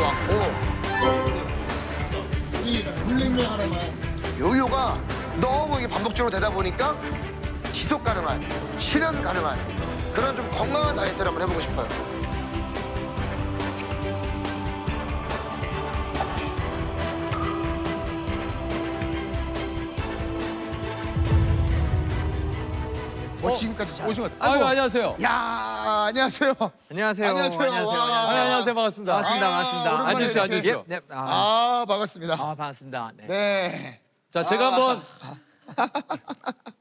왔고 이 물냉면 하나만 요요가 너무 이게 반복적으로 되다 보니까 지속 가능한, 실현 가능한 그런 좀 건강한 다이어트를 한번 해보고 싶어요. 지금까지 잘. 오신 것. 아유, 안녕하세요. 야, 안녕하세요. 안녕하세요. 안녕하세요. 와. 안녕하세요. 반갑습니다. 반갑습니다. 반갑습니다. 오랜만에 앉으십시오, 이렇게. 앉으십시오. 네. 반갑습니다. 반갑습니다. 네. 네. 자, 제가 한번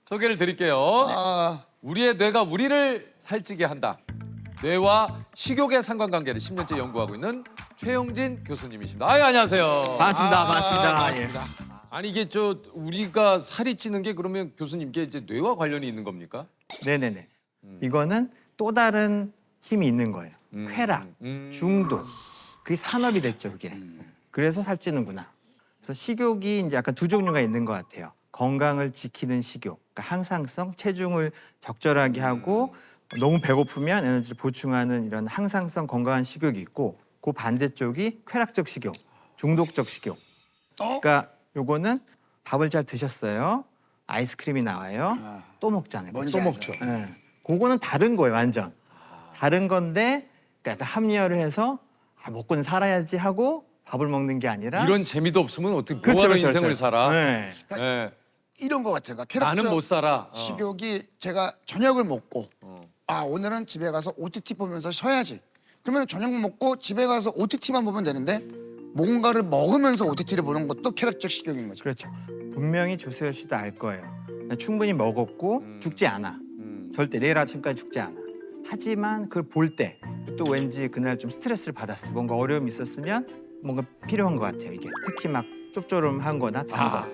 소개를 드릴게요. 아, 우리의 뇌가 우리를 살찌게 한다. 뇌와 식욕의 상관관계를 10년째 연구하고 있는 최용진 교수님이십니다. 아유, 안녕하세요. 반갑습니다. 반갑습니다. 반갑습니다. 아니 이게 우리가 살이 찌는 게 그러면 교수님께 이제 뇌와 관련이 있는 겁니까? 네네네. 이거는 또 다른 힘이 있는 거예요. 쾌락, 중독. 그게 산업이 됐죠, 그게. 그래서 살찌는구나. 그래서 식욕이 이제 약간 두 종류가 있는 것 같아요. 건강을 지키는 식욕, 그러니까 항상성, 체중을 적절하게 하고 너무 배고프면 에너지를 보충하는 이런 항상성 건강한 식욕이 있고 그 반대쪽이 쾌락적 식욕, 중독적 식욕. 그러니까 요거는 밥을 잘 드셨어요. 아이스크림이 나와요. 또 먹잖아요. 뭔지 또 알죠. 먹죠. 예. 그거는 다른 거예요, 완전. 다른 건데 그러니까 약간 합리화를 해서 먹고는 살아야지 하고 밥을 먹는 게 아니라 이런 재미도 없으면 어떻게 그렇죠, 뭐하러 그렇죠, 인생을 그렇죠. 살아? 네. 예. 이런 것 같아요. 그러니까 쾌락적 나는 못 살아. 식욕이 제가 저녁을 먹고 오늘은 집에 가서 OTT 보면서 쉬어야지. 그러면 저녁 먹고 집에 가서 OTT만 보면 되는데 뭔가를 먹으면서 OTT를 보는 것도 쾌락적 식욕인 거죠. 그렇죠. 분명히 조세호 씨도 알 거예요. 나 충분히 먹었고 죽지 않아. 절대 내일 아침까지 죽지 않아. 하지만 그걸 볼 때 또 왠지 그날 좀 스트레스를 받았어. 뭔가 어려움이 있었으면 뭔가 필요한 것 같아요. 이게 특히 막 쩝조름한 거나 단 거.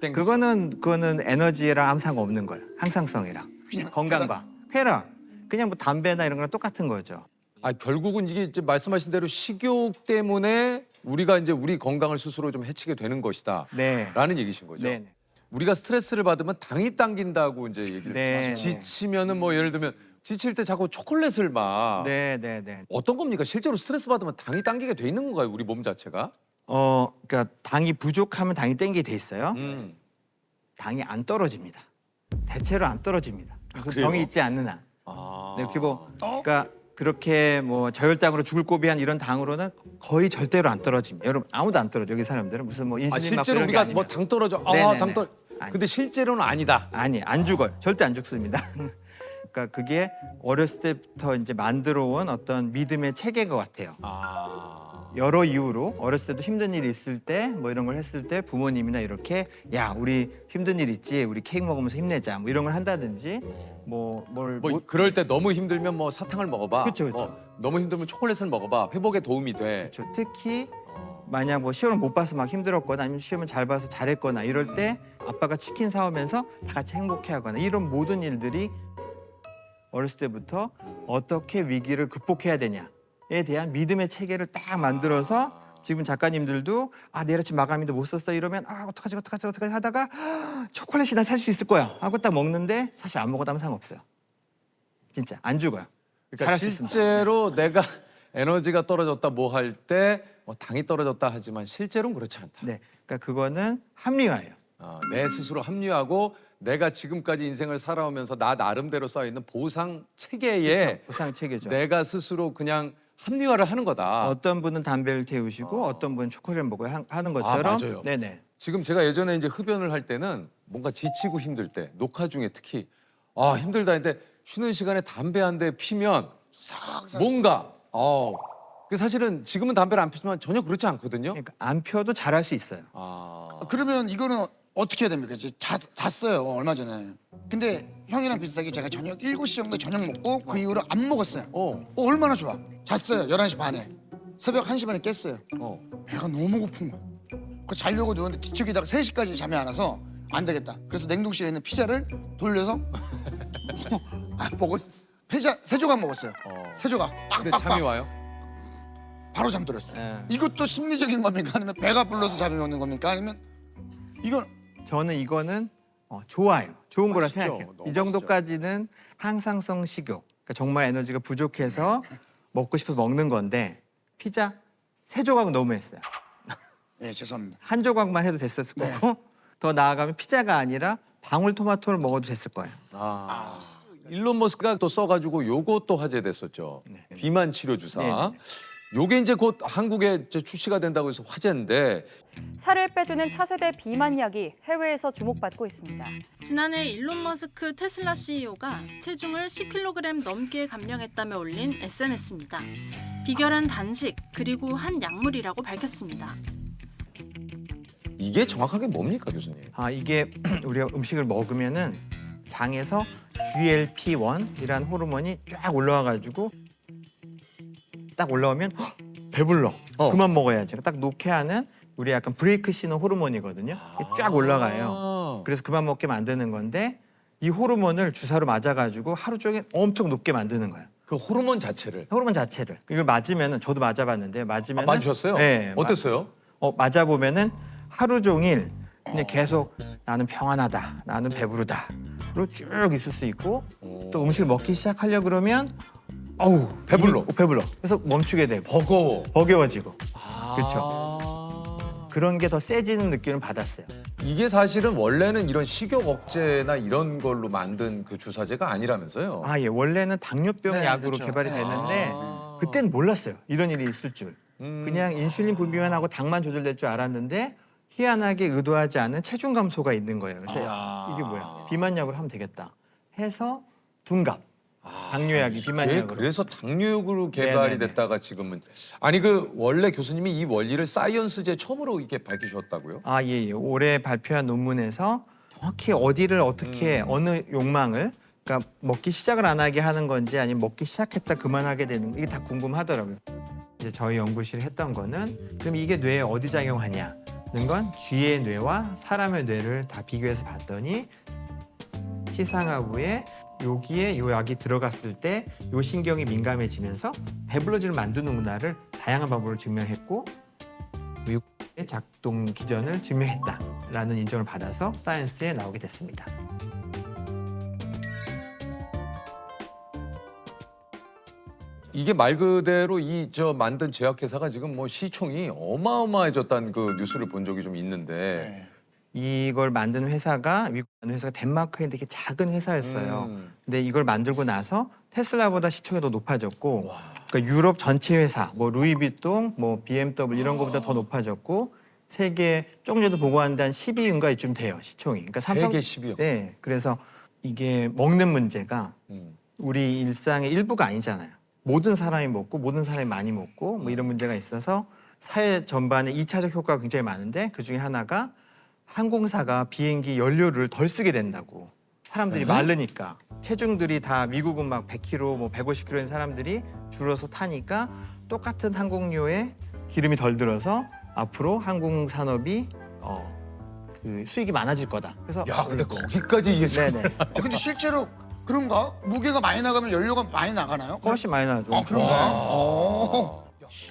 땡. 그거는 에너지랑 아무 상관없는 거예요. 항상성이랑 그냥 건강과 쾌락. 그냥 뭐 담배나 이런 거랑 똑같은 거죠. 아 결국은 이게 이제 말씀하신 대로 식욕 때문에 우리가 이제 우리 건강을 스스로 좀 해치게 되는 것이다. 네. 라는 얘기신 거죠. 네. 우리가 스트레스를 받으면 당이 당긴다고 이제 얘기를 네. 지치면은 뭐 예를 들면 지칠 때 자꾸 초콜릿을 막 네. 어떤 겁니까? 실제로 스트레스 받으면 당이 당기게 돼 있는 건가요? 우리 몸 자체가? 그러니까 당이 부족하면 당이 땡기게 돼 있어요. 음. 당이 안 떨어집니다. 대체로 안 떨어집니다. 무슨 그래요? 병이 있지 않는 한. 아. 네, 그리고 그러니까 그렇게 뭐 저혈당으로 죽을 고비한 이런 당으로는 거의 절대로 안 떨어집니다. 여러분 아무도 안 떨어져. 여기 사람들은 무슨 뭐 인슐린 아 맞고 실제로 이런 게 우리가 아니면. 뭐 당 떨어져. 네네네. 당 떨어. 아니. 근데 실제로는 아니다. 아니 안 죽어요. 절대 안 죽습니다. 그러니까 그게 어렸을 때부터 이제 만들어 온 어떤 믿음의 체계 것 같아요. 아. 여러 이유로 어렸을 때도 힘든 일이 있을 때 뭐 이런 걸 했을 때 부모님이나 이렇게 야 우리 힘든 일 있지 우리 케이크 먹으면서 힘내자 뭐 이런 걸 한다든지 뭐 그럴 때 너무 힘들면 뭐 사탕을 먹어봐. 그쵸, 그쵸. 너무 힘들면 초콜릿을 먹어봐. 회복에 도움이 돼. 그렇죠. 특히 만약 뭐 시험을 못 봐서 막 힘들었거나 아니면 시험을 잘 봐서 잘했거나 이럴 때 아빠가 치킨 사오면서 다 같이 행복해하거나 이런 모든 일들이 어렸을 때부터 어떻게 위기를 극복해야 되냐에 대한 믿음의 체계를 딱 만들어서 지금 작가님들도 내일 아침 마감인데 못 썼어 이러면 어떡하지 하다가 초콜릿이나 살 수 있을 거야 하고 딱 먹는데 사실 안 먹어도 아무 상관없어요. 진짜 안 죽어요. 그러니까 잘할 수 있습니다. 실제로 내가 에너지가 떨어졌다 뭐 할 때 당이 떨어졌다 하지만 실제로는 그렇지 않다. 네, 그러니까 그거는 합리화예요. 내 스스로 합리하고 내가 지금까지 인생을 살아오면서 나 나름대로 쌓여있는 보상 체계에 보상 체계죠. 내가 스스로 그냥 합리화를 하는 거다. 어떤 분은 담배를 태우시고 어떤 분은 초콜릿을 먹어야 하는 것처럼. 맞아요. 네네. 지금 제가 예전에 이제 흡연을 할 때는 뭔가 지치고 힘들 때 녹화 중에 특히 힘들다 했는데 쉬는 시간에 담배 한 대 피면 뭔가 그 사실은 지금은 담배를 안 피지만 전혀 그렇지 않거든요. 그러니까 안 펴도 잘할 수 있어요. 그러면 이거는 어떻게 해야 됩니까? 이제 잤어요 얼마 전에. 근데 형이랑 비슷하게 제가 저녁 7시 정도 저녁 먹고 그 이후로 안 먹었어요. 얼마나 좋아. 잤어요 11시 반에. 새벽 1시 반에 깼어요. 배가 너무 고픈 거야. 그 자려고 누웠는데 뒤척이다가 3시까지 잠이 안 와서 안 되겠다. 그래서 냉동실에 있는 피자를 돌려서 먹었어요. 피자 3조각 먹었어요. 3조각. 근데 빡빡빡. 잠이 와요? 바로 잠들었어요. 예. 이것도 심리적인 겁니까? 아니면 배가 불러서 잠이 오는 겁니까? 아니면 이건 저는 이거는 좋아요. 좋은 거라 맛있죠. 생각해요. 너무 이 정도까지는 항상성 식욕. 그러니까 정말 에너지가 부족해서 먹고 싶어서 먹는 건데 피자 세 조각은 너무했어요. 예, 죄송합니다. 한 조각만 해도 됐었을 네. 거고 더 나아가면 피자가 아니라 방울토마토를 먹어도 됐을 거예요. 일론 머스크가 또 써가지고 요것도 화제됐었죠. 비만 치료 주사. 네. 요게 이제 곧 한국에 이제 출시가 된다고 해서 화제인데 살을 빼주는 차세대 비만 약이 해외에서 주목받고 있습니다. 지난해 일론 머스크 테슬라 CEO가 체중을 10kg 넘게 감량했다며 올린 SNS입니다. 비결은 단식 그리고 한 약물이라고 밝혔습니다. 이게 정확하게 뭡니까, 교수님? 이게 우리가 음식을 먹으면은 장에서 GLP-1이라는 호르몬이 쫙 올라와가지고 딱 올라오면 헉, 배불러. 그만 먹어야지. 딱 놓게 하는 우리 약간 브레이크 신호 호르몬이거든요. 이게 쫙 올라가요. 그래서 그만 먹게 만드는 건데 이 호르몬을 주사로 맞아가지고 하루 종일 엄청 높게 만드는 거예요. 그 호르몬 자체를. 호르몬 자체를. 이걸 맞으면은 저도 맞아봤는데 맞으면 맞으셨어요? 네. 어땠어요? 맞아 보면은 하루 종일 그냥 계속 나는 평안하다, 나는 배부르다로 쭉 있을 수 있고 또 음식을 먹기 시작하려 그러면 어우 배불러. 배불러. 그래서 멈추게 되고 버거워. 버거워지고 그렇죠. 그런 게 더 세지는 느낌을 받았어요. 이게 사실은 원래는 이런 식욕 억제나 이런 걸로 만든 그 주사제가 아니라면서요? 예, 원래는 당뇨병 네, 약으로 그렇죠. 개발이 네. 됐는데 그때는 몰랐어요. 이런 일이 있을 줄. 그냥 인슐린 분비만 하고 당만 조절될 줄 알았는데 희한하게 의도하지 않은 체중 감소가 있는 거예요. 그래서 이게 뭐야? 비만약으로 하면 되겠다. 해서 둔갑. 당뇨약이 이게 비만약으로. 그래서 당뇨약으로 개발이 네네네. 됐다가 지금은 아니 그 원래 교수님이 이 원리를 사이언스제 처음으로 이렇게 밝히셨다고요? 예. 올해 발표한 논문에서 정확히 어디를 어떻게 어느 욕망을 그러니까 먹기 시작을 안 하게 하는 건지 아니면 먹기 시작했다 그만하게 되는 거 이게 다 궁금하더라고요. 이제 저희 연구실이 했던 거는 그럼 이게 뇌에 어디 작용하냐는 건 쥐의 뇌와 사람의 뇌를 다 비교해서 봤더니 시상하부에 여기에 요 약이 들어갔을 때 요 신경이 민감해지면서 배불러지를 만드는구나를 다양한 방법으로 증명했고 의 작동 기전을 증명했다라는 인정을 받아서 사이언스에 나오게 됐습니다. 이게 말 그대로 이 만든 제약회사가 지금 뭐 시총이 어마어마해졌다는 그 뉴스를 본 적이 좀 있는데 이걸 만든 회사가 미국 회사가 덴마크에 되게 작은 회사였어요. 근데 이걸 만들고 나서 테슬라보다 시총이 더 높아졌고, 그러니까 유럽 전체 회사, 뭐 루이비통, 뭐 BMW 이런 거보다 더 높아졌고, 세계 조금 전에 보고하는데 한 10위인가 이쯤 돼요 시총이. 그러니까 세계 10위요? 네, 그래서 이게 먹는 문제가 우리 일상의 일부가 아니잖아요. 모든 사람이 먹고 모든 사람이 많이 먹고 뭐 이런 문제가 있어서 사회 전반에 2차적 효과가 굉장히 많은데 그 중에 하나가 항공사가 비행기 연료를 덜 쓰게 된다고. 사람들이 마르니까. 체중들이 다 미국은 막 100kg, 뭐 150kg인 사람들이 줄어서 타니까 똑같은 항공료에 기름이 덜 들어서 앞으로 항공 산업이 그 수익이 많아질 거다. 그래서 야 근데 거기까지 이해했어요. 네네. 근데 실제로 그런가? 무게가 많이 나가면 연료가 많이 나가나요? 훨씬 많이 나죠. 그런가?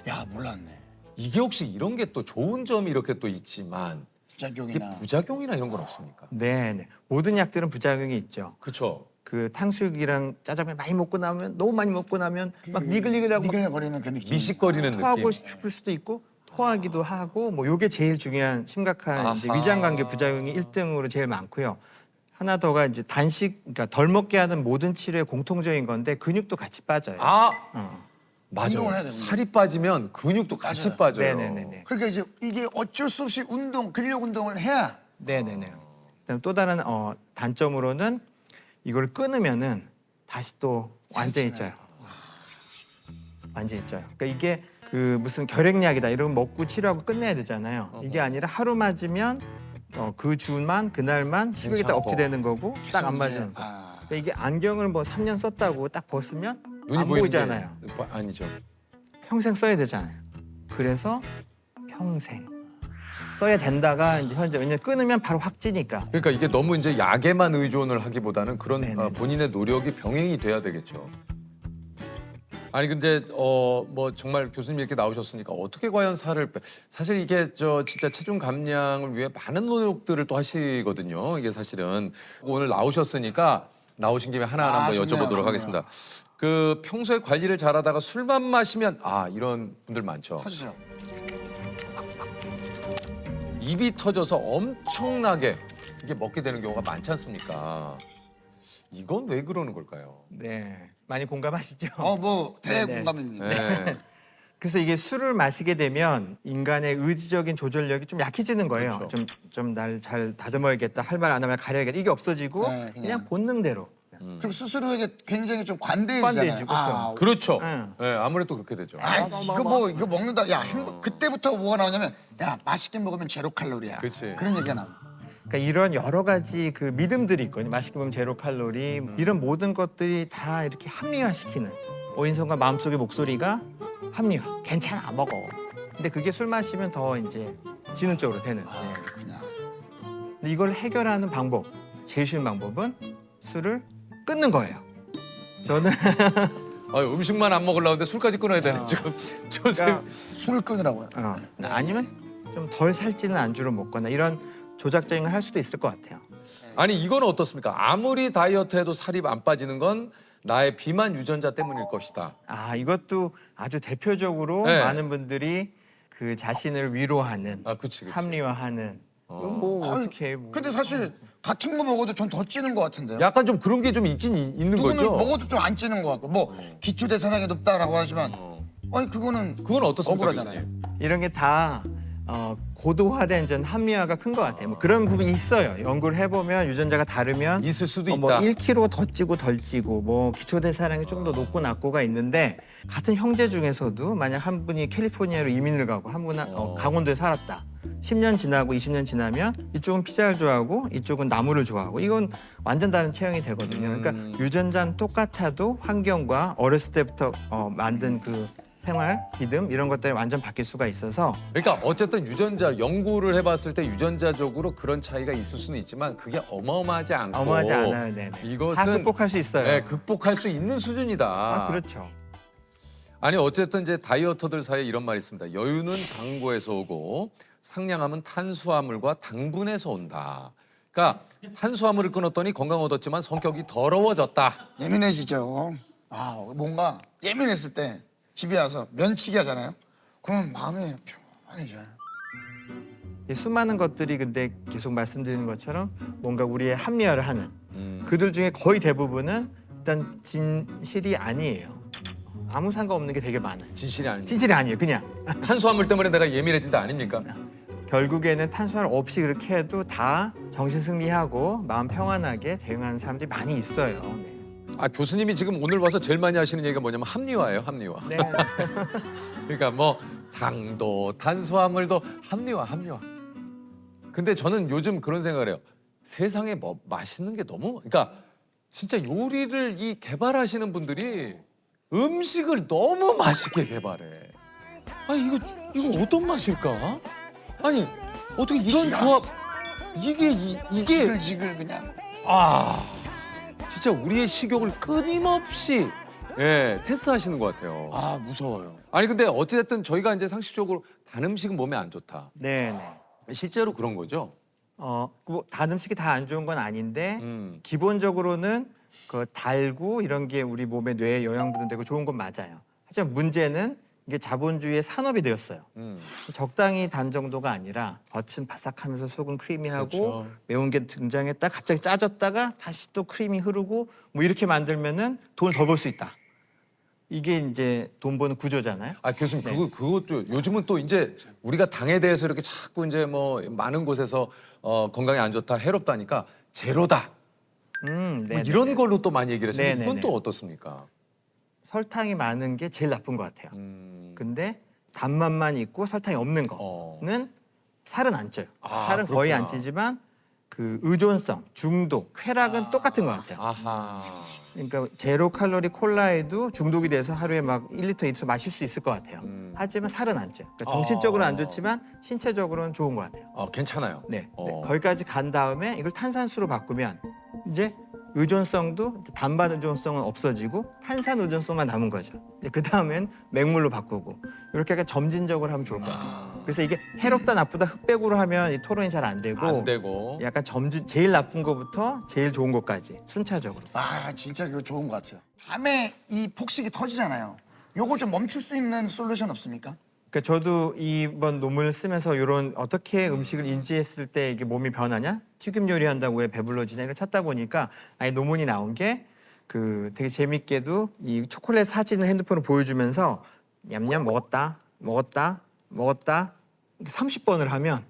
야, 몰랐네. 이게 혹시 이런 게 또 좋은 점이 이렇게 또 있지만 이게 작용이나. 부작용이나 이런 건 없습니까? 네네. 모든 약들은 부작용이 있죠. 그렇죠. 그 탕수육이랑 짜장면 많이 먹고 나면 너무 많이 먹고 나면 막 니글니글하고 막 니글거리는 그 느낌. 미식거리는 토하고 느낌. 싶을 수도 있고 토하기도 하고 뭐 요게 제일 중요한 심각한 이제 위장관계 부작용이 1등으로 제일 많고요. 하나 더가 이제 단식 그러니까 덜 먹게 하는 모든 치료의 공통적인 건데 근육도 같이 빠져요. 맞아. 운동을 해야 됩니다. 살이 빠지면 근육도 같이 맞아요. 빠져요. 네네네네. 그러니까 이제 이게 어쩔 수 없이 근력 운동을 해야. 네네네. 그다음 또 다른 단점으로는 이걸 끊으면은 다시 또 완전히 쪄요. 완전히 쪄요. 그러니까 이게 그 무슨 결핵약이다 이런 거 먹고 치료하고 끝내야 되잖아요. 이게 아니라 하루 맞으면 그 주만 그날만 식욕이 딱 괜찮고. 억제되는 거고 딱 안 계속 이제, 맞는 거. 그러니까 이게 안경을 뭐 3년 썼다고 딱 벗으면 눈이 안 보이는 보이잖아요. 게 아니죠. 평생 써야 되잖아요. 그래서 평생 써야 된다가 이제 현재 왜냐면 끊으면 바로 확 찌니까. 그러니까 이게 너무 이제 약에만 의존을 하기보다는 그런 네네네. 본인의 노력이 병행이 돼야 되겠죠. 아니 근데 뭐 정말 교수님 이렇게 나오셨으니까 어떻게 과연 살을 사실 이게 진짜 체중 감량을 위해 많은 노력들을 또 하시거든요. 이게 사실은 오늘 나오셨으니까 나오신 김에 하나하나 한번 좋네요, 여쭤보도록 좋네요. 하겠습니다. 그 평소에 관리를 잘하다가 술만 마시면 이런 분들 많죠. 터지세요. 입이 터져서 엄청나게 이게 먹게 되는 경우가 많지 않습니까? 이건 왜 그러는 걸까요? 네, 많이 공감하시죠? 뭐 네네. 대공감입니다. 네. 그래서 이게 술을 마시게 되면 인간의 의지적인 조절력이 좀 약해지는 거예요. 그렇죠. 좀 날 잘 다듬어야겠다, 할 말 안 하면 가려야겠다. 이게 없어지고 네, 그냥 본능대로. 그리고 스스로에게 굉장히 좀 관대해지잖아요. 관대해지고, 그렇죠. 그렇죠. 응. 네, 아무래도 그렇게 되죠. 이거 먹는다. 야, 그때부터 뭐가 나오냐면, 야, 맛있게 먹으면 제로 칼로리야. 그치. 그런 얘기가 나와. 그러니까 이런 여러 가지 그 믿음들이 있거든요. 맛있게 먹으면 제로 칼로리 이런 모든 것들이 다 이렇게 합리화시키는 어인선과 마음속의 목소리가 합리화. 괜찮아, 먹어. 근데 그게 술 마시면 더 이제 지는 쪽으로 되는. 네. 그렇구나. 근데 이걸 해결하는 방법, 제일 쉬운 방법은 술을 끊는 거예요. 저는 음식만 안 먹으려고 하는데 술까지 끊어야 되네 지금. 그러니까 술을 끊으라고요. 아니면 좀 덜 살찌는 안주를 먹거나 이런 조작적인 걸 할 수도 있을 것 같아요. 아니 이거는 어떻습니까? 아무리 다이어트해도 살이 안 빠지는 건 나의 비만 유전자 때문일 것이다. 이것도 아주 대표적으로 네. 많은 분들이 그 자신을 위로하는, 그치. 합리화하는. 뭐 아유, 어떻게 해? 뭐. 근데 사실 같은 거 먹어도 전 더 찌는 것 같은데요. 약간 좀 그런 게 좀 있긴 있는 누구는 거죠. 먹어도 좀 안 찌는 것 같고, 뭐 기초 대사량이 높다라고 하지만, 아니 그거는 그건 어떻습니까? 억울하잖아요. 교수님? 이런 게 다 고도화된 전 합리화가 큰 것 같아요. 뭐 그런 부분이 있어요. 연구를 해보면 유전자가 다르면 있을 수도 뭐 있다. 1kg 더 찌고 덜 찌고 뭐 기초 대사량이 좀 더 높고 낮고가 있는데 같은 형제 중에서도 만약 한 분이 캘리포니아로 이민을 가고 한 분은 강원도에 살았다. 10년 지나고 20년 지나면 이쪽은 피자를 좋아하고 이쪽은 나물을 좋아하고 이건 완전 다른 체형이 되거든요. 그러니까 유전자는 똑같아도 환경과 어렸을 때부터 만든 그 생활, 믿음 이런 것들이 완전 바뀔 수가 있어서 그러니까 어쨌든 유전자 연구를 해봤을 때 유전자적으로 그런 차이가 있을 수는 있지만 그게 어마어마하지 않고 어마하지 않아요. 네네. 이것은 다 극복할 수 있어요. 네, 극복할 수 있는 수준이다. 그렇죠. 아니 어쨌든 이제 다이어터들 사이에 이런 말이 있습니다. 여유는 장고에서 오고 상냥함은 탄수화물과 당분에서 온다. 그러니까 탄수화물을 끊었더니 건강 얻었지만 성격이 더러워졌다. 예민해지죠. 뭔가 예민했을 때 집에 와서 면치기 하잖아요. 그러면 마음이 평안해져요. 이 수많은 것들이 근데 계속 말씀드리는 것처럼 뭔가 우리의 합리화를 하는 그들 중에 거의 대부분은 일단 진실이 아니에요. 아무 상관없는 게 되게 많아요. 진실이 아닙니다. 진실이 아니에요. 그냥 탄수화물 때문에 내가 예민해진다 아닙니까? 결국에는 탄수화물 없이 그렇게 해도 다 정신 승리하고 마음 평안하게 대응하는 사람들이 많이 있어요. 네. 교수님이 지금 오늘 와서 제일 많이 하시는 얘기가 뭐냐면 합리화예요, 합리화. 네. 그러니까 뭐 당도, 탄수화물도 합리화. 근데 저는 요즘 그런 생각을 해요. 세상에 뭐 맛있는 게 너무 그러니까 진짜 요리를 개발하시는 분들이 음식을 너무 맛있게 개발해. 이거 어떤 맛일까? 아니 어떻게 이런 조합 이게 지글지글 그냥. 진짜 우리의 식욕을 끊임없이 테스트하시는 것 같아요. 무서워요. 아니 근데 어찌됐든 저희가 이제 상식적으로 단 음식은 몸에 안 좋다. 네. 실제로 그런 거죠. 뭐 단 음식이 다 안 좋은 건 아닌데 기본적으로는 그 달고 이런 게 우리 몸에 뇌에 영양분도 되고 좋은 건 맞아요. 하지만 문제는 이게 자본주의의 산업이 되었어요. 적당히 단 정도가 아니라 겉은 바삭하면서 속은 크리미하고 그렇죠. 매운 게 등장했다 갑자기 짜졌다가 다시 또 크림이 흐르고 뭐 이렇게 만들면은 돈을 더 벌 수 있다. 이게 이제 돈 버는 구조잖아요. 교수님 그것도 요즘은 또 이제 우리가 당에 대해서 이렇게 자꾸 이제 뭐 많은 곳에서 건강에 안 좋다, 해롭다니까 제로다. 뭐 이런 걸로 또 많이 얘기를 했어요. 이건 또 어떻습니까? 설탕이 많은 게 제일 나쁜 것 같아요. 근데 단맛만 있고 설탕이 없는 거는 살은 안 쪄요. 살은 거의 안 그렇구나. 찌지만 그 의존성, 중독, 쾌락은 똑같은 것 같아요. 아하. 그러니까 제로 칼로리 콜라에도 중독이 돼서 하루에 막 1리터, 2리터 마실 수 있을 것 같아요. 하지만 살은 안 쪄요. 그러니까 정신적으로는 안 좋지만 신체적으로는 좋은 것 같아요. 괜찮아요. 네. 거기까지 간 다음에 이걸 탄산수로 바꾸면 이제 의존성도 반반 의존성은 없어지고 탄산 의존성만 남은 거죠. 그 다음엔 맹물로 바꾸고 이렇게 약간 점진적으로 하면 좋을 것 같아요. 그래서 이게 해롭다 나쁘다 흑백으로 하면 이 토론이 잘 안 되고, 안 되고. 약간 제일 나쁜 거부터 제일 좋은 것까지 순차적으로. 진짜 그거 좋은 것 같아요. 밤에 이 폭식이 터지잖아요. 요거 좀 멈출 수 있는 솔루션 없습니까? 그러니까 저도 이번 논문을 쓰면서 이런 어떻게 음식을 인지했을 때 이게 몸이 변하냐, 튀김 요리한다고 왜 배불러지냐 이걸 찾다 보니까 아예 논문이 나온 게 그 되게 재밌게도 이 초콜릿 사진을 핸드폰으로 보여주면서 냠냠 먹었다, 먹었다, 먹었다 30번을 하면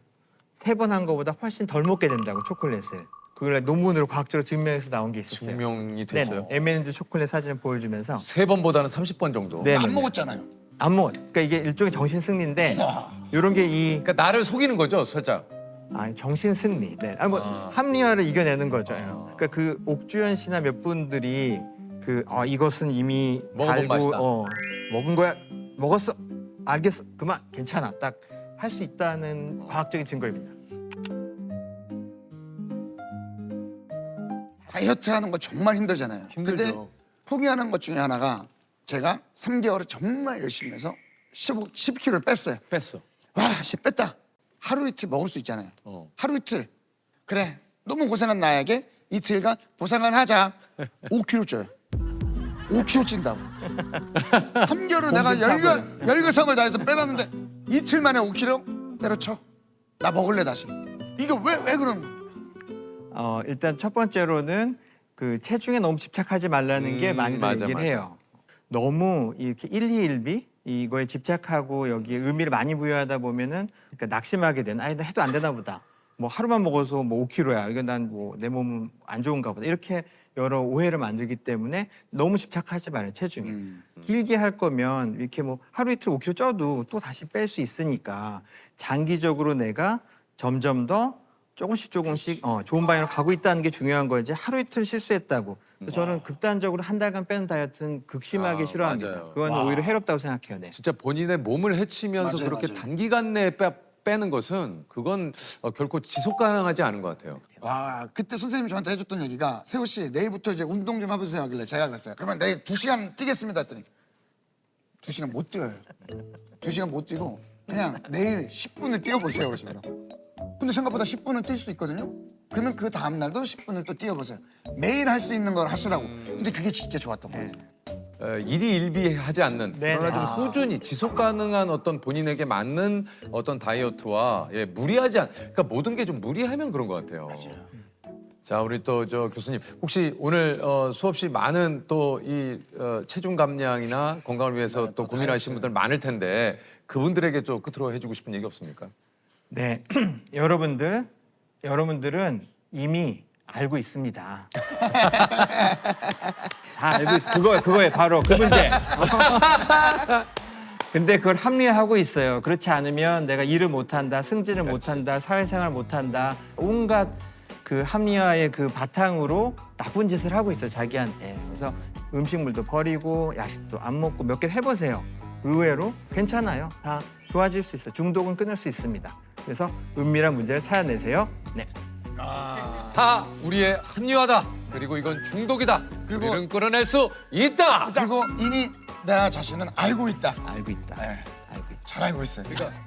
3번 한 거보다 훨씬 덜 먹게 된다고 초콜릿을. 그걸 논문으로 과학적으로 증명해서 나온 게 있었어요. 증명이 됐어요. 네, M&M 초콜릿 사진을 보여주면서 3번보다는 30번 정도. 네, 안 먹었잖아요. 안 먹어. 그러니까 이게 일종의 정신 승리인데 이런 게 이 그러니까 나를 속이는 거죠, 살짝. 정신 승리. 네. 합리화를 이겨내는 거죠. 그러니까 그 옥주현 씨나 몇 분들이 이것은 이미 먹어본 맛이다. 먹은 거야. 먹었어. 알겠어. 그만. 괜찮아. 딱 할 수 있다는 과학적인 증거입니다. 다이어트 하는 거 정말 힘들잖아요. 힘들죠. 근데 포기하는 것 중에 하나가 제가 3개월을 정말 열심히 해서 10kg를 뺐어요. 뺐어. 와, 씨 뺐다. 하루 이틀 먹을 수 있잖아요. 하루 이틀. 그래. 너무 고생한 나에게 이틀간 보상은 하자. 5kg 쪄요. 5kg 찐다고. 3개월을 내가 열거성을 다해서 빼놨는데 이틀 만에 5kg 때려쳐. 나 먹을래 다시. 이거 왜 그런 거야? 일단 첫 번째로는 그 체중에 너무 집착하지 말라는 게 많이들 맞아, 얘기를 맞아. 해요. 너무 이렇게 일희일비 이거에 집착하고 여기에 의미를 많이 부여하다 보면은 그러니까 낙심하게 되는. 나 해도 안 되나 보다. 뭐 하루만 먹어서 뭐 5kg야. 이건 난 뭐 내 몸은 안 좋은가 보다. 이렇게 여러 오해를 만들기 때문에 너무 집착하지 말아요, 체중에. 길게 할 거면 이렇게 뭐 하루 이틀 5kg 쪄도 또 다시 뺄 수 있으니까 장기적으로 내가 점점 더 조금씩 좋은 방향으로 가고 있다는 게 중요한 거지. 하루 이틀 실수했다고. 그래서 저는 극단적으로 한 달간 빼는 다이어트는 극심하게 싫어합니다. 맞아요. 그건 오히려 해롭다고 생각해요. 네. 진짜 본인의 몸을 해치면서 맞아요, 그렇게 맞아요. 단기간 내에 빼는 것은 그건 결코 지속 가능하지 않은 것 같아요. 와, 그때 선생님이 저한테 해줬던 얘기가 세호 씨 내일부터 이제 운동 좀 해보세요 하길래 제가 그랬어요. 그러면 내일 2시간 뛰겠습니다 했더니 2시간 못 뛰어요. 2시간 못 뛰고 그냥 내일 10분을 뛰어보세요 그러시더라고요. 근데 생각보다 10분은 뛸 수 있거든요. 그러면 그 다음 날도 10분을 또 뛰어보세요. 매일 할 수 있는 걸 하시라고. 근데 그게 진짜 좋았던 것 같아요. 일희일비하지 않는 네, 그러나 네. 좀 꾸준히 지속 가능한 어떤 본인에게 맞는 어떤 다이어트와 무리하지 않. 그러니까 모든 게 좀 무리하면 그런 것 같아요. 자, 우리 또 저 교수님 혹시 오늘 수업 시 많은 또 이 체중 감량이나 건강을 위해서 또 고민하시는 분들 많을 텐데 그분들에게 좀 끝으로 해주고 싶은 얘기 없습니까? 네, 여러분들은 이미 알고 있습니다. 다 알고 있어. 그거에 바로 그 문제. 근데 그걸 합리화하고 있어요. 그렇지 않으면 내가 일을 못한다, 승진을 못한다, 사회생활 못한다, 온갖 그 합리화의 그 바탕으로 나쁜 짓을 하고 있어요, 자기한테. 그래서 음식물도 버리고 야식도 안 먹고 몇 개를 해보세요. 의외로 괜찮아요. 다 좋아질 수 있어요. 중독은 끊을 수 있습니다. 그래서 은밀한 문제를 찾아내세요. 네. 다 우리의 합리화다. 그리고 이건 중독이다. 그리고- 우리는 끌어낼 수 있다. 그리고 이미 나 자신은 알고 있다. 알고 있다. 네. 알고 있다. 잘 알고 있어요. 그러니까